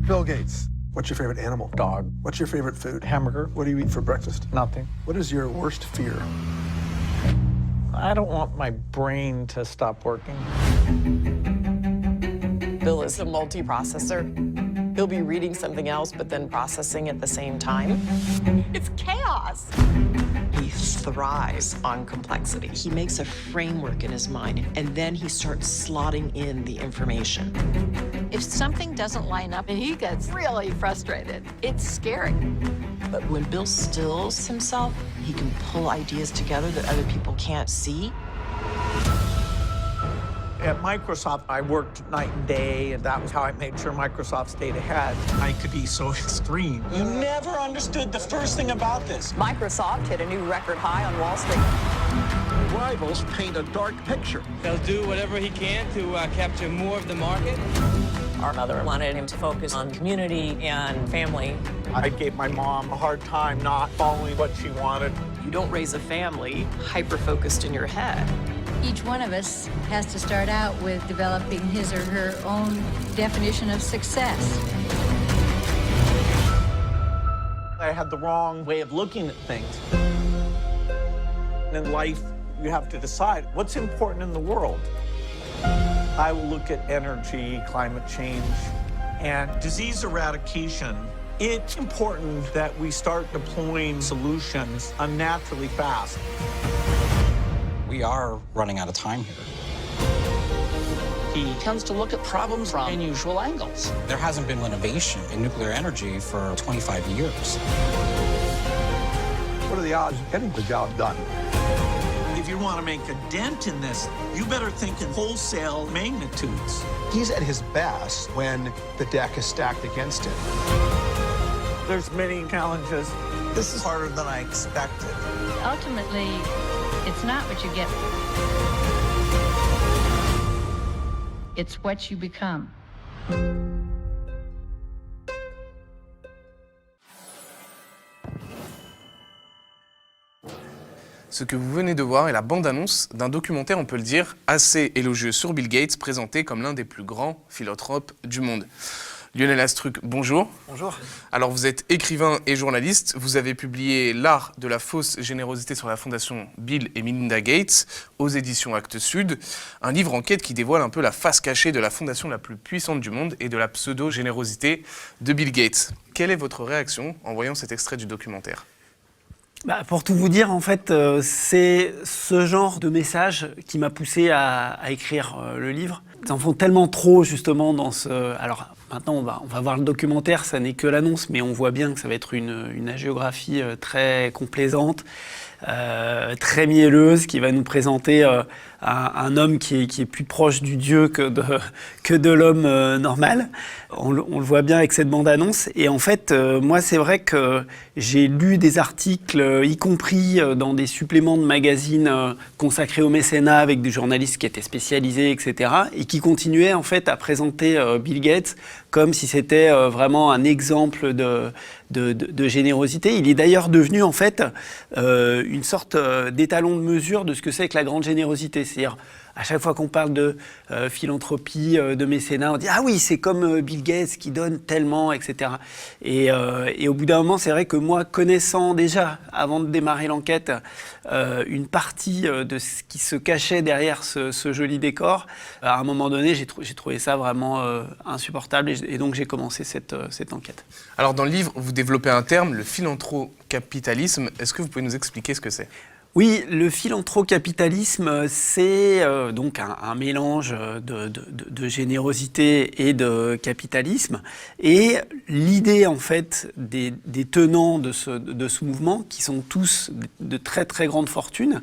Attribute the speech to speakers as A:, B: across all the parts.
A: Bill Gates, what's your favorite animal?
B: Dog.
A: What's your favorite food?
B: Hamburger.
A: What do you eat for breakfast?
B: Nothing.
A: What is your worst fear?
B: I don't want my brain to stop working.
C: Bill is a multiprocessor. He'll be reading something else, but then processing at the same time. It's chaos. He thrives on complexity. He makes a framework in his mind, and then he starts slotting in the information.
D: If something doesn't line up, and he gets really frustrated, it's scary.
C: But when Bill stills himself, he can pull ideas together that other people can't see.
B: At Microsoft, I worked night and day, and that was how I made sure Microsoft stayed ahead. I could be so extreme.
E: You never understood the first thing about this.
D: Microsoft hit a new record high on Wall Street.
A: Rivals paint a dark picture.
F: He'll do whatever he can to capture more of the market.
C: Our mother wanted him to focus on community and family.
B: I gave my mom a hard time not following what she wanted.
C: You don't raise a family hyper-focused in your head.
G: Each one of us has to start out with developing his or her own definition of success.
B: I had the wrong way of looking at things. In life, you have to decide what's important in the world. I will look at energy, climate change, and disease eradication. It's important that we start deploying solutions unnaturally fast.
E: We are running out of time here. He tends to look at problems from unusual angles. There hasn't been innovation in nuclear energy for 25 years.
A: What are the odds of getting the job done?
B: If you want to make a dent in this, you better think in wholesale magnitudes.
H: He's at his best when the deck is stacked against him.
B: There's many challenges. This is harder than I expected.
G: Ultimately, it's not what you get. It's what you become.
I: Ce que vous venez de voir est la bande-annonce d'un documentaire, on peut le dire, assez élogieux sur Bill Gates, présenté comme l'un des plus grands philanthropes du monde. Lionel Astruc, bonjour.
H: Bonjour.
I: Alors vous êtes écrivain et journaliste, vous avez publié L'art de la fausse générosité sur la fondation Bill et Melinda Gates aux éditions Actes Sud, un livre enquête qui dévoile un peu la face cachée de la fondation la plus puissante du monde et de la pseudo-générosité de Bill Gates. Quelle est votre réaction en voyant cet extrait du documentaire ?
J: Pour tout vous dire, en fait, c'est ce genre de message qui m'a poussé à écrire le livre. Ils en font tellement trop, justement, dans ce... Alors, maintenant, on va voir le documentaire, ça n'est que l'annonce, mais on voit bien que ça va être une hagiographie très complaisante, très mielleuse, qui va nous présenter un homme qui est plus proche du Dieu que de l'homme normal. On le voit bien avec cette bande-annonce. Et en fait, moi, c'est vrai que j'ai lu des articles, y compris dans des suppléments de magazines consacrés au mécénat, avec des journalistes qui étaient spécialisés, etc., et qui continuaient en fait à présenter Bill Gates comme si c'était vraiment un exemple de générosité. Il est d'ailleurs devenu en fait une sorte d'étalon de mesure de ce que c'est que la grande générosité. C'est-à-dire, à chaque fois qu'on parle de philanthropie, de mécénat, on dit « Ah oui, c'est comme Bill Gates qui donne tellement, etc. » Et au bout d'un moment, c'est vrai que moi, connaissant déjà, avant de démarrer l'enquête, une partie de ce qui se cachait derrière ce joli décor, à un moment donné, j'ai trouvé ça vraiment insupportable et donc j'ai commencé cette enquête.
I: Alors dans le livre, vous développez un terme, le philanthrocapitalisme. Est-ce que vous pouvez nous expliquer ce que c'est ?
J: Oui, le philanthrocapitalisme, c'est donc un mélange de générosité et de capitalisme. Et l'idée, en fait, des tenants de ce mouvement, qui sont tous de très très grandes fortunes,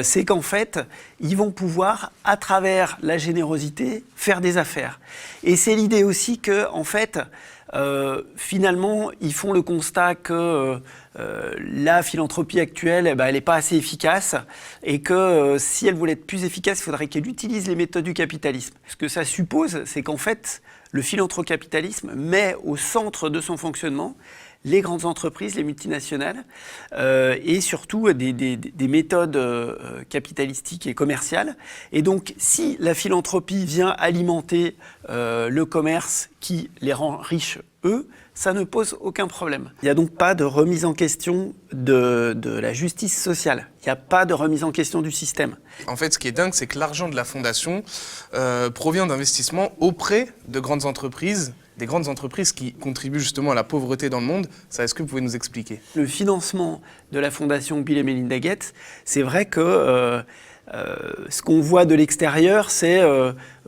J: c'est qu'en fait, ils vont pouvoir, à travers la générosité, faire des affaires. Et c'est l'idée aussi que, en fait, finalement, ils font le constat que la philanthropie actuelle, elle n'est pas assez efficace et que si elle voulait être plus efficace, il faudrait qu'elle utilise les méthodes du capitalisme. Ce que ça suppose, c'est qu'en fait, le philanthrocapitalisme met au centre de son fonctionnement les grandes entreprises, les multinationales, et surtout des méthodes capitalistiques et commerciales. Et donc, si la philanthropie vient alimenter le commerce qui les rend riches, eux, ça ne pose aucun problème. Il n'y a donc pas de remise en question de la justice sociale. Il n'y a pas de remise en question du système.
I: En fait, ce qui est dingue, c'est que l'argent de la fondation provient d'investissements auprès de grandes entreprises, des grandes entreprises qui contribuent justement à la pauvreté dans le monde. Ça, est-ce que vous pouvez nous expliquer?
J: Le financement de la fondation Bill et Melinda Gates, c'est vrai que ce qu'on voit de l'extérieur, c'est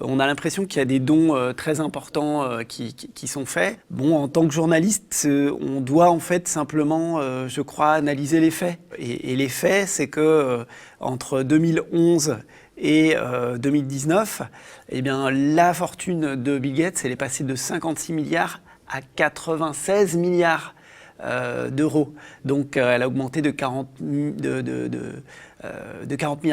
J: on a l'impression qu'il y a des dons très importants qui sont faits. Bon, en tant que journaliste, on doit en fait simplement, je crois, analyser les faits. Et les faits, c'est que entre 2011 et 2019, eh bien, la fortune de Bill Gates, elle est passée de 56 milliards à 96 milliards d'euros. Donc, elle a augmenté de 40 milliards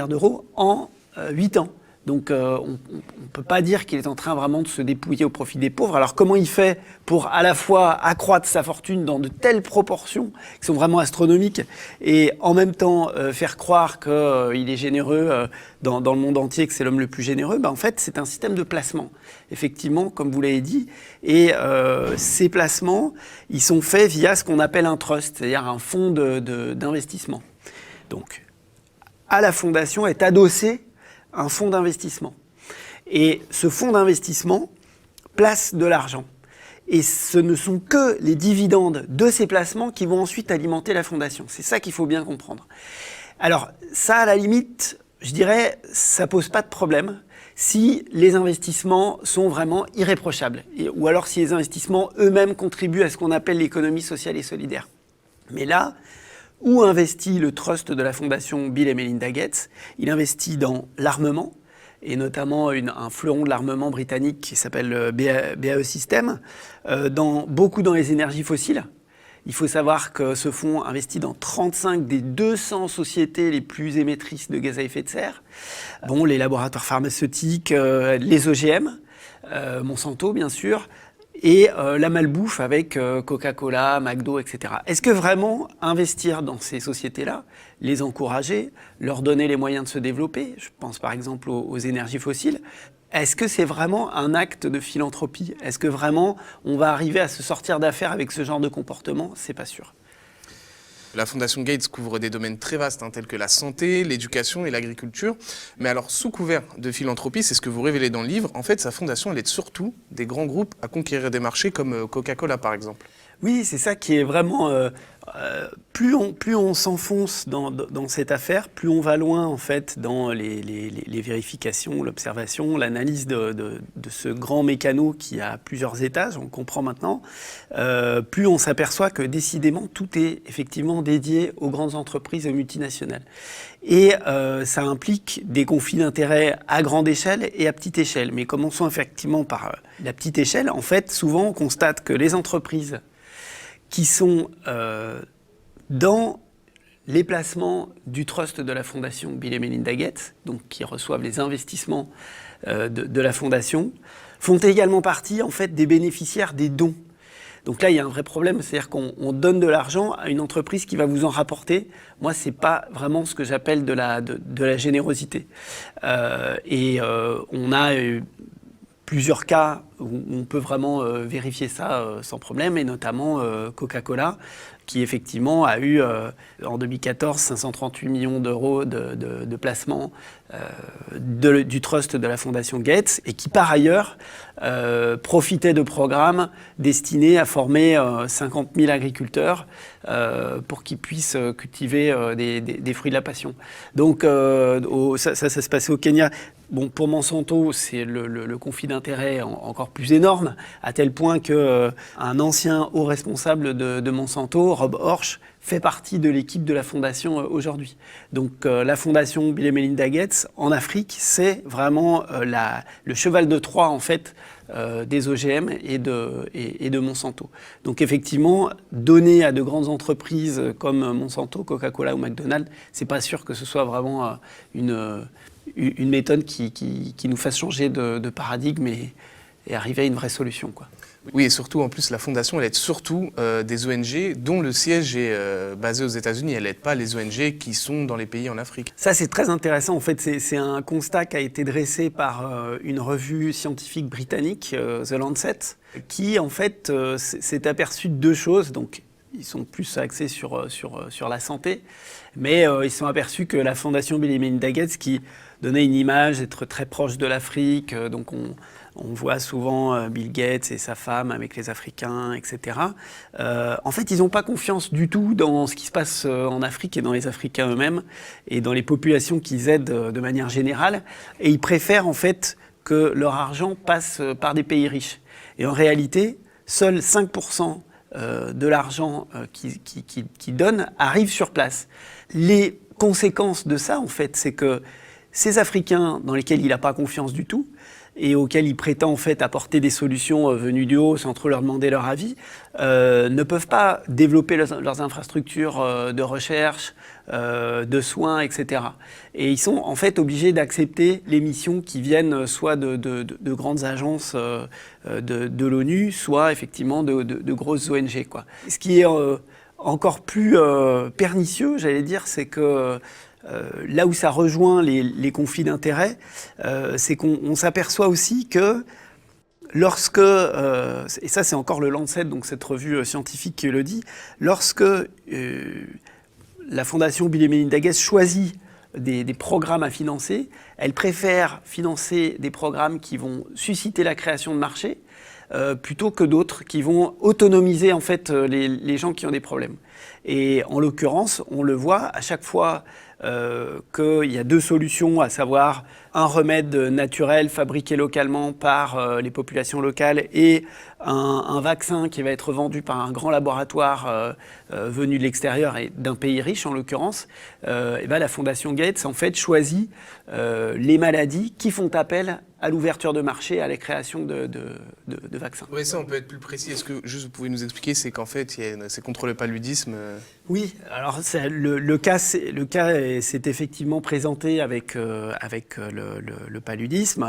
J: d'euros en 8 ans. Donc on ne peut pas dire qu'il est en train vraiment de se dépouiller au profit des pauvres. Alors comment il fait pour à la fois accroître sa fortune dans de telles proportions qui sont vraiment astronomiques et en même temps faire croire qu'il est généreux dans le monde entier, que c'est l'homme le plus généreux? En fait, c'est un système de placement, effectivement, comme vous l'avez dit. Et ces placements, ils sont faits via ce qu'on appelle un trust, c'est-à-dire un fonds d'investissement. Donc, à la fondation est adossé un fonds d'investissement. Et ce fonds d'investissement place de l'argent. Et ce ne sont que les dividendes de ces placements qui vont ensuite alimenter la fondation. C'est ça qu'il faut bien comprendre. Alors, ça, à la limite, je dirais, ça pose pas de problème si les investissements sont vraiment irréprochables. Ou alors si les investissements eux-mêmes contribuent à ce qu'on appelle l'économie sociale et solidaire. Mais là, où investit le trust de la fondation Bill et Melinda Gates? Il investit dans l'armement, et notamment un fleuron de l'armement britannique qui s'appelle BAE Systems, beaucoup dans les énergies fossiles. Il faut savoir que ce fonds investit dans 35 des 200 sociétés les plus émettrices de gaz à effet de serre. Bon, les laboratoires pharmaceutiques, les OGM, Monsanto bien sûr, et la malbouffe avec Coca-Cola, McDo, etc. Est-ce que vraiment investir dans ces sociétés-là, les encourager, leur donner les moyens de se développer, je pense par exemple aux énergies fossiles, est-ce que c'est vraiment un acte de philanthropie? Est-ce que vraiment on va arriver à se sortir d'affaire avec ce genre de comportement? C'est pas sûr.
I: La Fondation Gates couvre des domaines très vastes, tels que la santé, l'éducation et l'agriculture. Mais alors, sous couvert de philanthropie, c'est ce que vous révélez dans le livre, en fait, sa fondation, elle aide surtout des grands groupes à conquérir des marchés comme Coca-Cola, par exemple.
J: Oui, c'est ça qui est vraiment... plus on s'enfonce dans cette affaire, plus on va loin, en fait, dans les vérifications, l'observation, l'analyse de ce grand mécano qui a plusieurs étages, on comprend maintenant, plus on s'aperçoit que décidément, tout est effectivement dédié aux grandes entreprises, aux multinationales. Et ça implique des conflits d'intérêts à grande échelle et à petite échelle. Mais commençons effectivement par la petite échelle. En fait, souvent, on constate que les entreprises qui sont dans les placements du trust de la fondation Bill et Melinda Gates, donc qui reçoivent les investissements de la fondation, font également partie en fait des bénéficiaires des dons. Donc là, il y a un vrai problème, c'est-à-dire qu'on donne de l'argent à une entreprise qui va vous en rapporter. Moi, c'est pas vraiment ce que j'appelle de la générosité. On a plusieurs cas où on peut vraiment vérifier ça sans problème, et notamment Coca-Cola, qui effectivement a eu en 2014 538 millions d'euros de placement du trust de la Fondation Gates, et qui par ailleurs profitait de programmes destinés à former 50 000 agriculteurs pour qu'ils puissent cultiver des fruits de la passion. Donc ça se passait au Kenya. Bon, pour Monsanto, c'est le conflit d'intérêts encore plus énorme, à tel point qu'un ancien haut responsable de Monsanto, Rob Horch, fait partie de l'équipe de la fondation aujourd'hui. Donc la fondation Bill et Melinda Gates en Afrique, c'est vraiment le cheval de Troie en fait des OGM et de Monsanto. Donc effectivement, donner à de grandes entreprises comme Monsanto, Coca-Cola ou McDonald's, c'est pas sûr que ce soit vraiment une méthode qui nous fasse changer de paradigme et arriver à une vraie solution, quoi.
I: Oui, et surtout, en plus, la fondation, elle aide surtout des ONG dont le siège est basé aux États-Unis. Elle n'aide pas les ONG qui sont dans les pays en Afrique.
J: Ça, c'est très intéressant. En fait, c'est un constat qui a été dressé par une revue scientifique britannique, The Lancet, qui, en fait, s'est aperçu de deux choses. Donc, ils sont plus axés sur la santé, mais ils se sont aperçus que la fondation Bill et Melinda Gates, qui donnait une image d'être très proche de l'Afrique, donc on voit souvent Bill Gates et sa femme avec les Africains, etc. En fait, ils n'ont pas confiance du tout dans ce qui se passe en Afrique et dans les Africains eux-mêmes et dans les populations qu'ils aident de manière générale. Et ils préfèrent en fait que leur argent passe par des pays riches. Et en réalité, seuls 5% de l'argent qu'ils donnent arrive sur place. Les conséquences de ça, en fait, c'est que ces Africains dans lesquels il n'a pas confiance du tout, et auxquels il prétend en fait apporter des solutions venues du haut sans trop leur demander leur avis, ne peuvent pas développer leurs infrastructures de recherche, de soins, etc. Et ils sont en fait obligés d'accepter les missions qui viennent soit de grandes agences de l'ONU, soit effectivement de grosses ONG, quoi. Ce qui est encore plus pernicieux, j'allais dire, c'est que là où ça rejoint les conflits d'intérêts, c'est qu'on s'aperçoit aussi que lorsque, et ça c'est encore le Lancet, donc cette revue scientifique qui le dit, lorsque la fondation Bill et Melinda Gates choisit des programmes à financer, elle préfère financer des programmes qui vont susciter la création de marchés plutôt que d'autres qui vont autonomiser en fait les gens qui ont des problèmes. Et en l'occurrence, on le voit à chaque fois qu'il y a deux solutions, à savoir un remède naturel fabriqué localement par les populations locales et un vaccin qui va être vendu par un grand laboratoire venu de l'extérieur et d'un pays riche en l'occurrence, et ben la Fondation Gates en fait choisit les maladies qui font appel à l'ouverture de marché, à la création de vaccins.
I: Oui, ça on peut être plus précis. Est-ce que juste vous pouvez nous expliquer, c'est qu'en fait c'est contre le paludisme
J: Oui, alors le cas c'est effectivement présenté avec le paludisme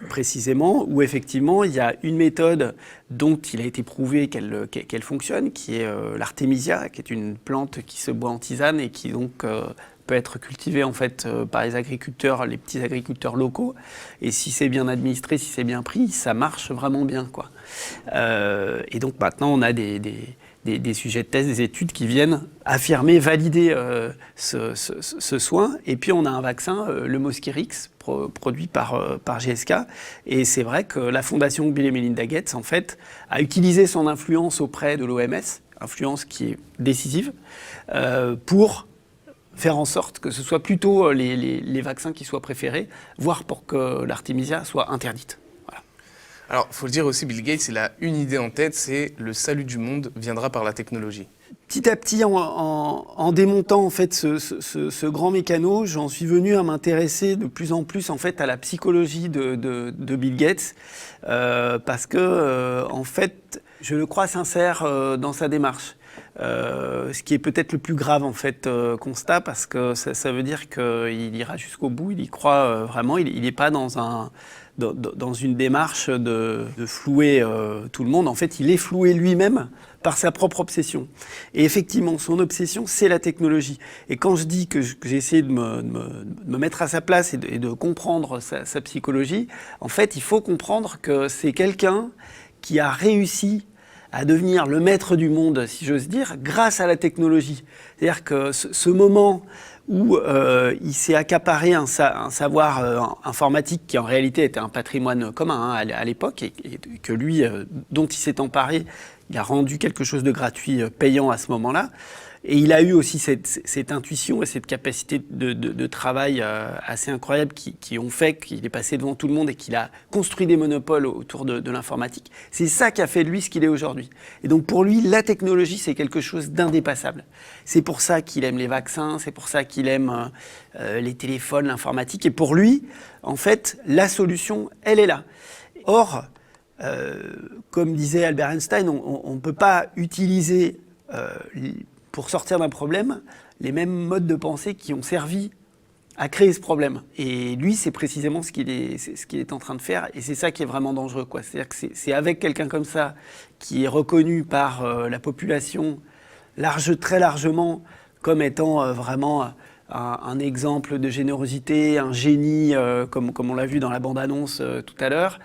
J: précisément, où effectivement il y a une méthode dont il a été prouvé qu'elle fonctionne, qui est l'artémisia, qui est une plante qui se boit en tisane et qui donc peut être cultivée en fait par les agriculteurs, les petits agriculteurs locaux. Et si c'est bien administré, si c'est bien pris, ça marche vraiment bien, quoi. Et donc maintenant on a des sujets de thèse, des études qui viennent affirmer, valider ce soin. Et puis on a un vaccin, le Mosquirix, produit par GSK. Et c'est vrai que la fondation Bill et Melinda Gates, en fait, a utilisé son influence auprès de l'OMS, influence qui est décisive, pour faire en sorte que ce soit plutôt les vaccins qui soient préférés, voire pour que l'artémisia soit interdite.
I: Alors, il faut le dire aussi, Bill Gates, il a une idée en tête, c'est le salut du monde viendra par la technologie.
J: Petit à petit, en démontant en fait ce grand mécano, j'en suis venu à m'intéresser de plus en plus en fait à la psychologie de Bill Gates, parce que en fait, je le crois sincère dans sa démarche. Ce qui est peut-être le plus grave en fait constat, parce que ça veut dire qu'il ira jusqu'au bout, il y croit vraiment, il n'est pas dans une démarche de flouer tout le monde. En fait, il est floué lui-même par sa propre obsession. Et effectivement, son obsession, c'est la technologie. Et quand je dis que j'ai essayé de me mettre à sa place et de comprendre sa psychologie, en fait, il faut comprendre que c'est quelqu'un qui a réussi à devenir le maître du monde, si j'ose dire, grâce à la technologie. C'est-à-dire que ce moment où il s'est accaparé un savoir informatique qui en réalité était un patrimoine commun à l'époque, et que lui, dont il s'est emparé, il a rendu quelque chose de gratuit, payant à ce moment-là. Et il a eu aussi cette intuition et cette capacité de travail assez incroyable qui ont fait qu'il est passé devant tout le monde et qu'il a construit des monopoles autour de l'informatique. C'est ça qui a fait de lui ce qu'il est aujourd'hui. Et donc pour lui, la technologie, c'est quelque chose d'indépassable. C'est pour ça qu'il aime les vaccins, c'est pour ça qu'il aime les téléphones, l'informatique. Et pour lui, en fait, la solution, elle est là. Or, comme disait Albert Einstein, on ne peut pas utiliser pour sortir d'un problème les mêmes modes de pensée qui ont servi a créé ce problème. Et lui, c'est précisément ce qu'il est en train de faire. Et c'est ça qui est vraiment dangereux, quoi. C'est-à-dire que c'est avec quelqu'un comme ça, qui est reconnu par la population très largement comme étant vraiment un exemple de générosité, un génie, comme on l'a vu dans la bande-annonce tout à l'heure.